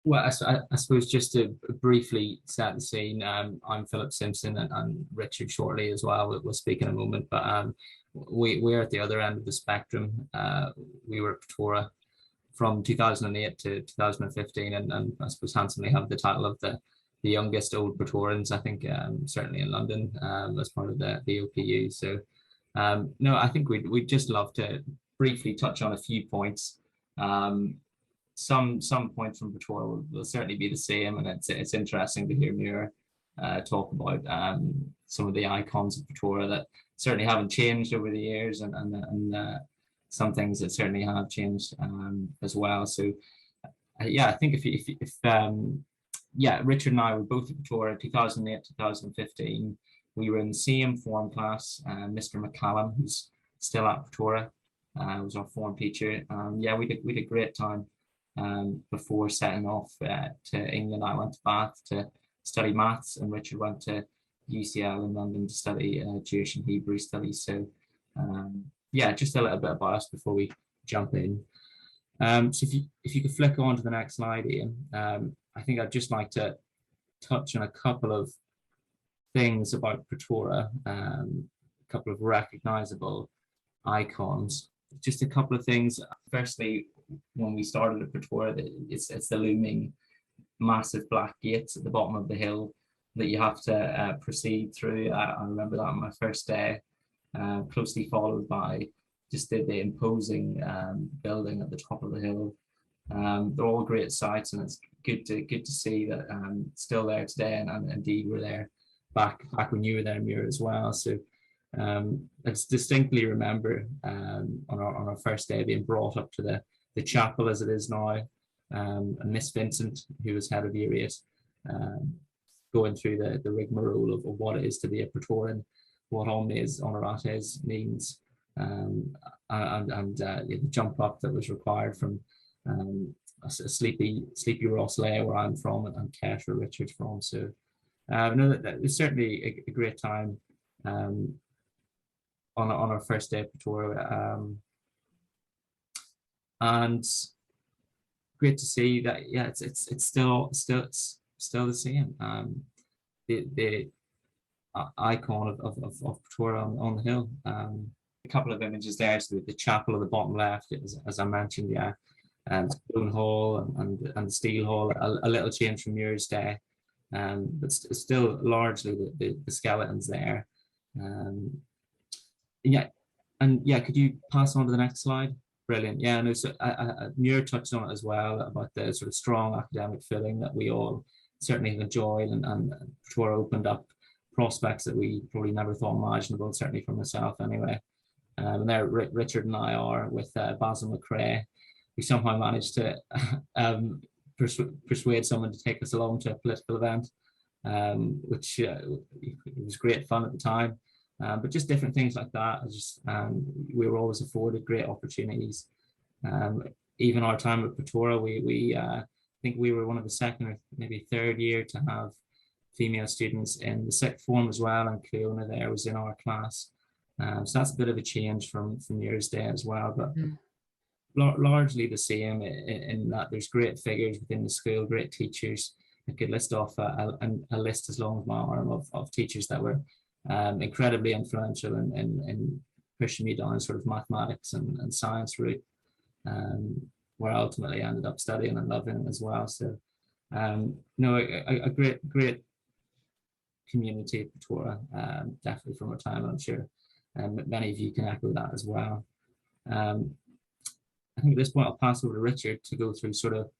Well, I suppose just to briefly set the scene, I'm Philip Simpson, and Richard shortly as well. We'll speak in a moment, but we're at the other end of the spectrum. We were at Pretoria from 2008 to 2015, and I suppose handsomely have the title of the youngest old Praetorians, I think, certainly in London, as part of the OPU. So, no, I think we'd just love to briefly touch on a few points. Um, some points from Pretoria will certainly be the same, and it's interesting to hear Muir talk about some of the icons of Pretoria that certainly haven't changed over the years, and some things that certainly have changed as well. So yeah, I think if yeah, Richard and I were both at Pretoria 2008, 2015. We were in the same form class. Mr. McCallum, who's still at Pretoria, was our form teacher. Yeah, we did great time before setting off to England. I went to Bath to study maths, and Richard went to UCL in London to study Jewish and Hebrew studies. So yeah, just a little bit about us before we jump in. So if you could flick on to the next slide, Ian, I think I'd just like to touch on a couple of things about Pretoria, a couple of recognizable icons. Just a couple of things. Firstly, when we started at Pretoria, it's the looming massive black gates at the bottom of the hill that you have to proceed through. I remember that on my first day, closely followed by just the imposing building at the top of the hill. They're all great sites, and it's good to see that still there today, and indeed we're there back when you were there, Muir, as well. So I distinctly remember on our first day being brought up to the chapel as it is now, and Miss Vincent, who was head of Uriat, going through the rigmarole of what it is to be a Praetorian, what omnes honorates means, and the jump up that was required from a sleepy Rosslea, where I'm from, and Cash, where Richard's from. So no, that was certainly a great time on our first day at Pretoria, and great to see that. Yeah, it's still the same. The icon of Pretoria on the hill. A couple of images there. So the chapel at the bottom left, as I mentioned, yeah, and Stone Hall and the Steel Hall. A little change from Muir's day, but still largely the skeletons there. Yeah, and yeah, could you pass on to the next slide? Brilliant. Yeah, no, so Muir touched on it as well about the sort of strong academic feeling that we all certainly have enjoyed, and Pretoria opened up prospects that we probably never thought imaginable, certainly for myself anyway. And there Richard and I are with Basil McRae. We somehow managed to persuade someone to take us along to a political event, which it was great fun at the time. But just different things like that. We were always afforded great opportunities. Even our time at Pretoria, we I think we were one of the second or maybe third year to have female students in the sixth form as well, and Cleona there was in our class. So that's a bit of a change from Year's Day as well, but largely the same in that there's great figures within the school, great teachers. I could list off a list as long as my arm of teachers that were incredibly influential in pushing me down sort of mathematics and science route, where I ultimately ended up studying and loving as well. So no, a great community at Pretoria, definitely from our time, I'm sure many of you can echo that as well. I think at this point I'll pass over to Richard to go through sort of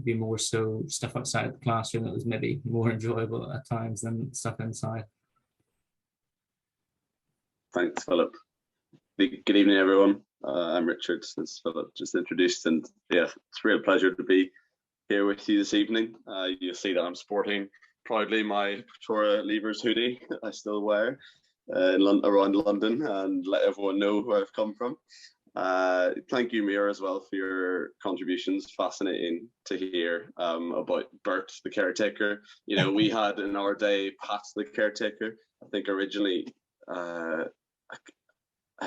be more so stuff outside the classroom that was maybe more enjoyable at times than stuff inside. Thanks, Philip. Good evening, everyone. I'm Richard, as Philip just introduced, and yeah, it's a real pleasure to be here with you this evening. You'll see that I'm sporting proudly my Pretoria Leavers hoodie I still wear around London, and let everyone know where I've come from. Thank you, Muir, as well, for your contributions. Fascinating to hear about Bert, the caretaker. You know, we had in our day Pat, the caretaker. I think originally, I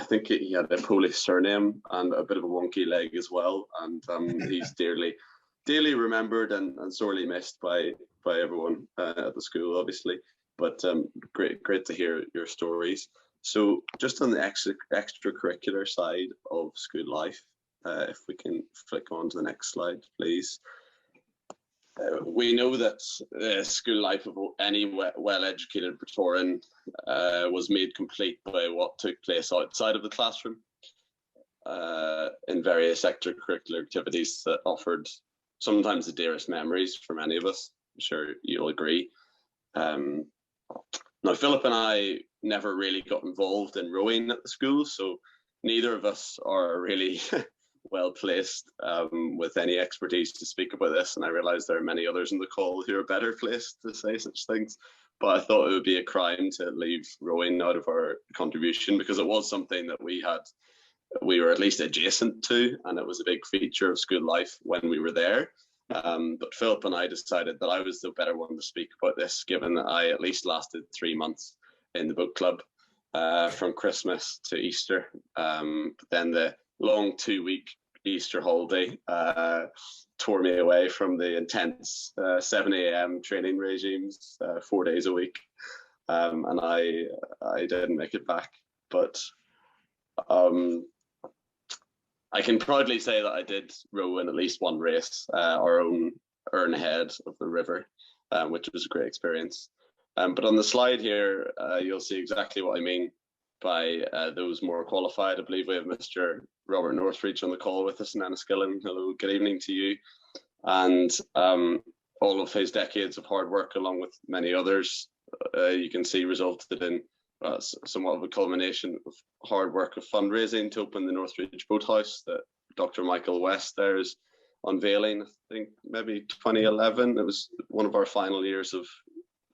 think he had a Polish surname and a bit of a wonky leg as well, and he's dearly dearly remembered and sorely missed by everyone at the school, obviously. But great to hear your stories. So just on the extracurricular side of school life, if we can flick on to the next slide, please. We know that school life of any well-educated Praetorian was made complete by what took place outside of the classroom in various extracurricular activities that offered sometimes the dearest memories for many of us. I'm sure you'll agree. Now, Philip and I never really got involved in rowing at the school, so neither of us are really well placed with any expertise to speak about this, and I realize there are many others in the call who are better placed to say such things, but I thought it would be a crime to leave rowing out of our contribution, because it was something that we were at least adjacent to, and it was a big feature of school life when we were there. But Philip and I decided that I was the better one to speak about this, given that I at least lasted 3 months in the book club from Christmas to Easter. But then the long 2-week Easter holiday tore me away from the intense 7 a.m. training regimes 4 days a week, and I didn't make it back. But I can proudly say that I did row in at least one race, our own Erne Head of the river, which was a great experience. But on the slide here, you'll see exactly what I mean by those more qualified. I believe we have Mr. Robert Northreach on the call with us in Enniskillen. Hello, good evening to you. And all of his decades of hard work, along with many others, you can see resulted in somewhat of a culmination of hard work of fundraising to open the Northridge Boathouse that Dr. Michael West there is unveiling. I think maybe 2011. It was one of our final years of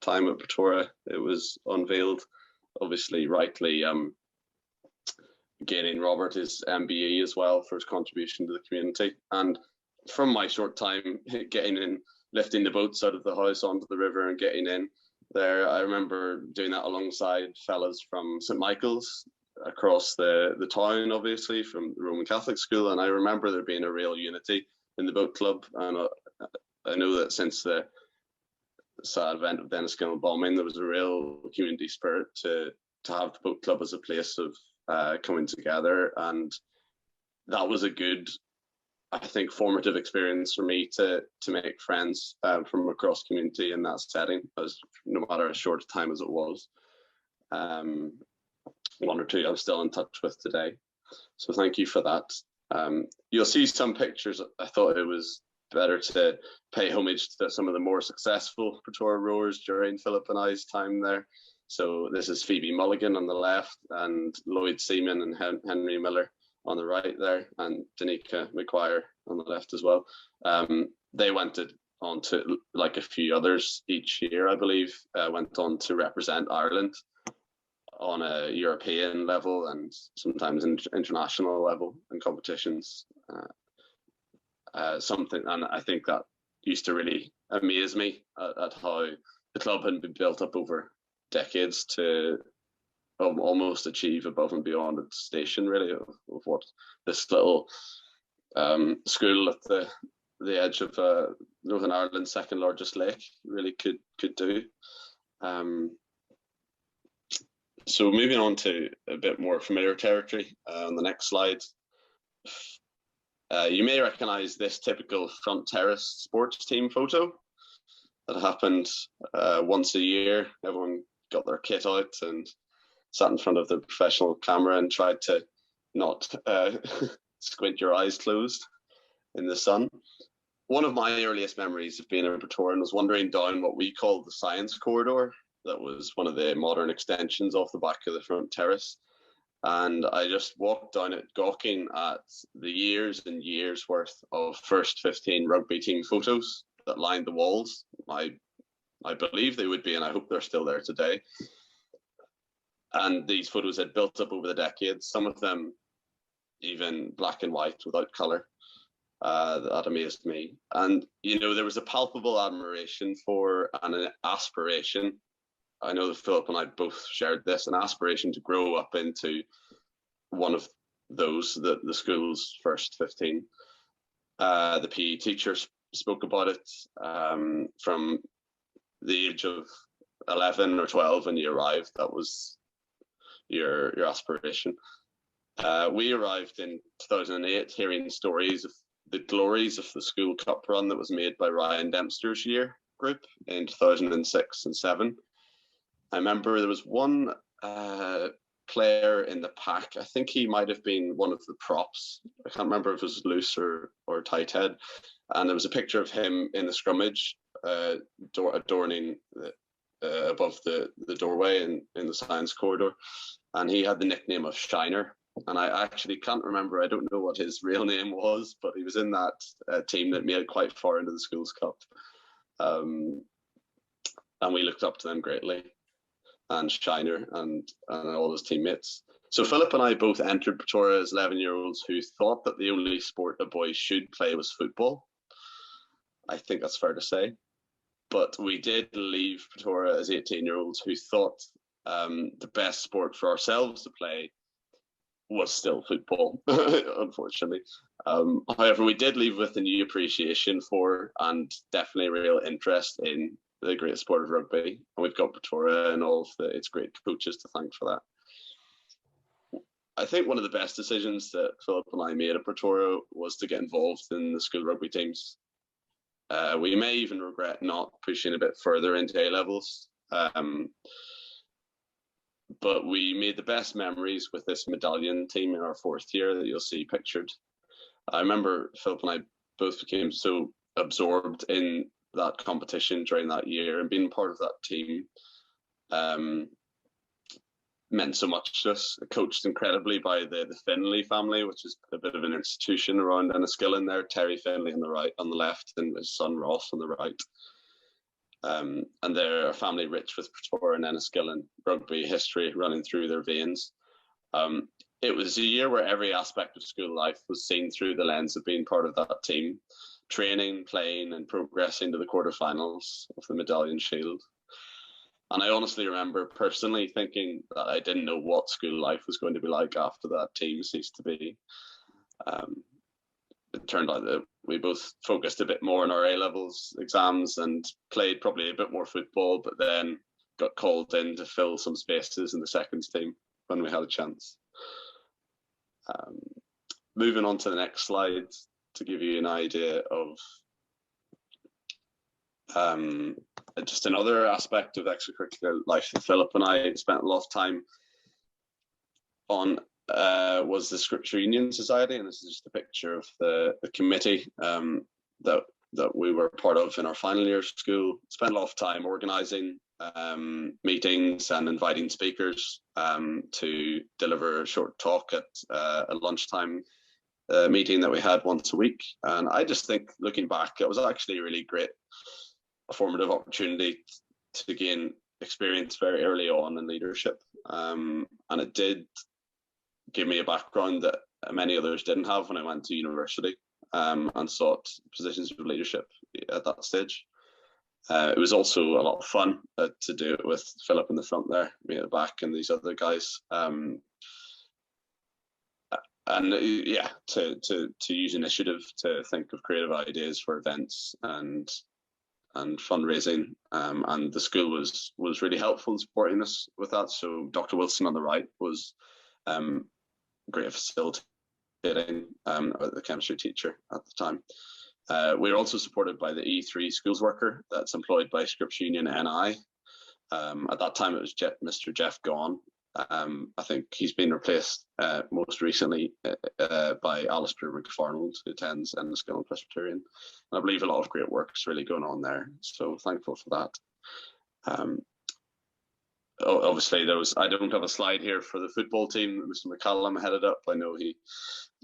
time at Pretoria. It was unveiled, obviously rightly gaining Robert his MBE as well for his contribution to the community. And from my short time getting in, lifting the boats out of the house onto the river and getting in there, I remember doing that alongside fellas from St. Michael's across the town, obviously from the Roman Catholic school, and I remember there being a real unity in the boat club. And I know that since the sad event of the Enniskillen bombing, there was a real community spirit to have the boat club as a place of coming together, and that was a good, I think, formative experience for me to make friends from across community in that setting, as no matter as short a time as it was. One or two I'm still in touch with today. So thank you for that. You'll see some pictures. I thought it was better to pay homage to some of the more successful Pretoria rowers during Philip and I's time there. So this is Phoebe Mulligan on the left, and Lloyd Seaman and Henry Miller on the right there, and Danica McGuire on the left as well. They went on to, like a few others each year, I believe, went on to represent Ireland on a European level and sometimes international level in competitions. Something, and I think that used to really amaze me at how the club had been built up over decades to almost achieve above and beyond its station, really, of what this little school at the edge of Northern Ireland's second largest lake really could do. So moving on to a bit more familiar territory on the next slide. You may recognise this typical front terrace sports team photo that happened once a year. Everyone got their kit out and sat in front of the professional camera and tried to not squint your eyes closed in the sun. One of my earliest memories of being a Praetorian was wandering down what we called the science corridor. That was one of the modern extensions off the back of the front terrace. And I just walked down it gawking at the years and years worth of first 15 rugby team photos that lined the walls. I believe they would be, and I hope they're still there today. And these photos had built up over the decades, some of them even black and white without colour. That amazed me. And, you know, there was a palpable admiration for and an aspiration. I know that Philip and I both shared this, an aspiration to grow up into one of those, the school's first 15. The PE teachers spoke about it from the age of 11 or 12 when you arrived. That was your aspiration. We arrived in 2008 hearing stories of the glories of the school cup run that was made by Ryan Dempster's year group in 2006 and 7. I remember there was one player in the pack. I think he might have been one of the props. I can't remember if it was loose or tight head. And there was a picture of him in the scrummage, adorning above the doorway in the science corridor. And he had the nickname of Shiner. And I actually can't remember. I don't know what his real name was, but he was in that team that made it quite far into the schools cup. And we looked up to them greatly, and Shiner and all his teammates. So Philip and I both entered Pretoria as 11-year-olds who thought that the only sport a boy should play was football. I think that's fair to say. But we did leave Pretoria as 18-year-olds who thought the best sport for ourselves to play was still football, unfortunately. However, we did leave with a new appreciation for and definitely a real interest in the great sport of rugby. And we've got Pretoria and all of its great coaches to thank for that. I think one of the best decisions that Philip and I made at Pretoria was to get involved in the school rugby teams. We may even regret not pushing a bit further into A-levels. But we made the best memories with this medallion team in our 4th year that you'll see pictured. I remember Philip and I both became so absorbed in that competition during that year, and being part of that team meant so much to us. Coached incredibly by the Finlay family, which is a bit of an institution around Enniskillen there. Terry Finlay on the left, and his son Ross on the right. And they're a family rich with Pretoria and Enniskillen rugby history running through their veins. It was a year where every aspect of school life was seen through the lens of being part of that team, training, playing, and progressing to the quarterfinals of the Medallion Shield. And I honestly remember personally thinking that I didn't know what school life was going to be like after that team ceased to be. It turned out that we both focused a bit more on our A-levels exams and played probably a bit more football, but then got called in to fill some spaces in the seconds team when we had a chance. Moving on to the next slide to give you an idea of just another aspect of extracurricular life that Philip and I spent a lot of time on was the Scripture Union Society, and this is just a picture of the committee that we were part of in our final year of school. Spent a lot of time organising meetings and inviting speakers to deliver a short talk at a lunchtime meeting that we had once a week. And I just think, looking back, it was actually a really great, formative opportunity to gain experience very early on in leadership. And it did give me a background that many others didn't have when I went to university and sought positions of leadership at that stage. It was also a lot of fun to do it with Philip in the front there, me at the back, and these other guys. To use initiative to think of creative ideas for events and fundraising, and the school was really helpful in supporting us with that. So Dr. Wilson on the right was great at facilitating, the chemistry teacher at the time. We were also supported by the E3 schools worker that's employed by Scripture Union NI. At that time, it was Mr. Jeff Gaughan. I think he's been replaced most recently by Alistair McFarnold, who attends Enniskillen Presbyterian. And I believe a lot of great work's really going on there. So thankful for that. Obviously, I don't have a slide here for the football team that Mr. McCallum headed up. I know he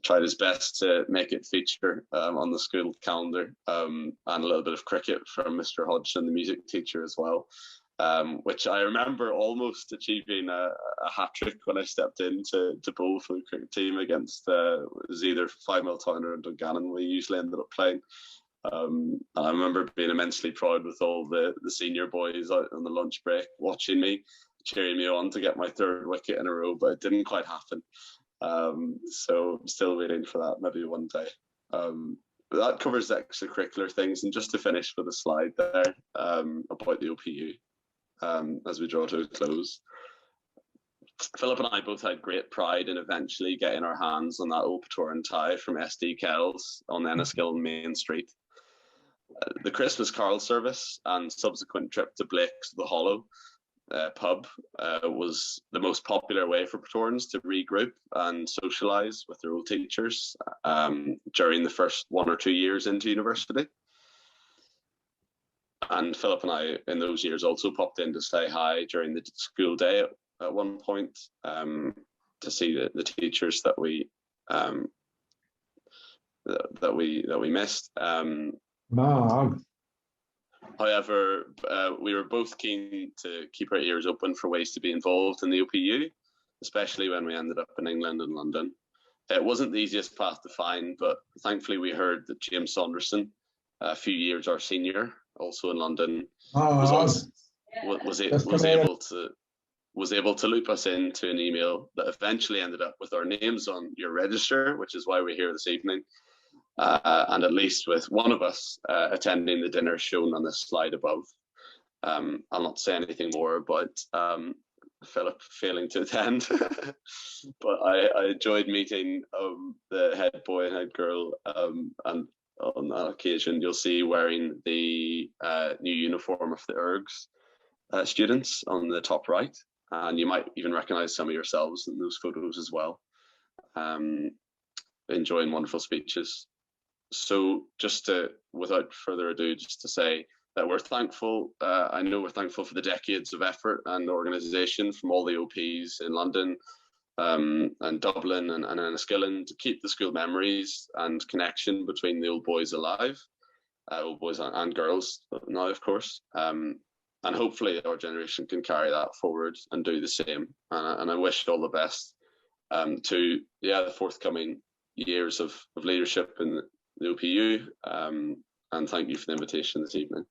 tried his best to make it feature on the school calendar, and a little bit of cricket from Mr. Hodgson, the music teacher, as well, which I remember almost achieving a hat-trick when I stepped in to bowl for the cricket team against it was either 5 Mile Town or Dungannon. We usually ended up playing. And I remember being immensely proud with all the senior boys out on the lunch break watching me, cheering me on to get my 3rd wicket in a row, but it didn't quite happen. So I'm still waiting for that, maybe one day. that covers the extracurricular things. And just to finish with a slide there about the OPU as we draw to a close. Philip and I both had great pride in eventually getting our hands on that old Pretoran tie from SD Kells on Enniskillen Main Street. The Christmas Carol service and subsequent trip to Blake's The Hollow pub was the most popular way for Praetorians to regroup and socialise with their old teachers during the first 1 or 2 years into university. And Philip and I, in those years, also popped in to say hi during the school day at one point to see the teachers that we missed. However, we were both keen to keep our ears open for ways to be involved in the OPU, especially when we ended up in England and London. It wasn't the easiest path to find, but thankfully we heard that James Saunderson, a few years our senior, also in London, was able to loop us into an email that eventually ended up with our names on your register, which is why we're here this evening. And at least with one of us attending the dinner shown on this slide above. I'll not say anything more about Philip failing to attend, but I enjoyed meeting the head boy and head girl, and on that occasion you'll see wearing the new uniform of the ERGS students on the top right, and you might even recognise some of yourselves in those photos as well, enjoying wonderful speeches. So just to, without further ado, just to say that we're thankful. I know we're thankful for the decades of effort and organisation from all the OPs in London and Dublin and Enniskillen to keep the school memories and connection between the old boys alive, old boys and girls now, of course. And hopefully our generation can carry that forward and do the same. And I wish all the best to the forthcoming years of leadership in the OPU, and thank you for the invitation this evening.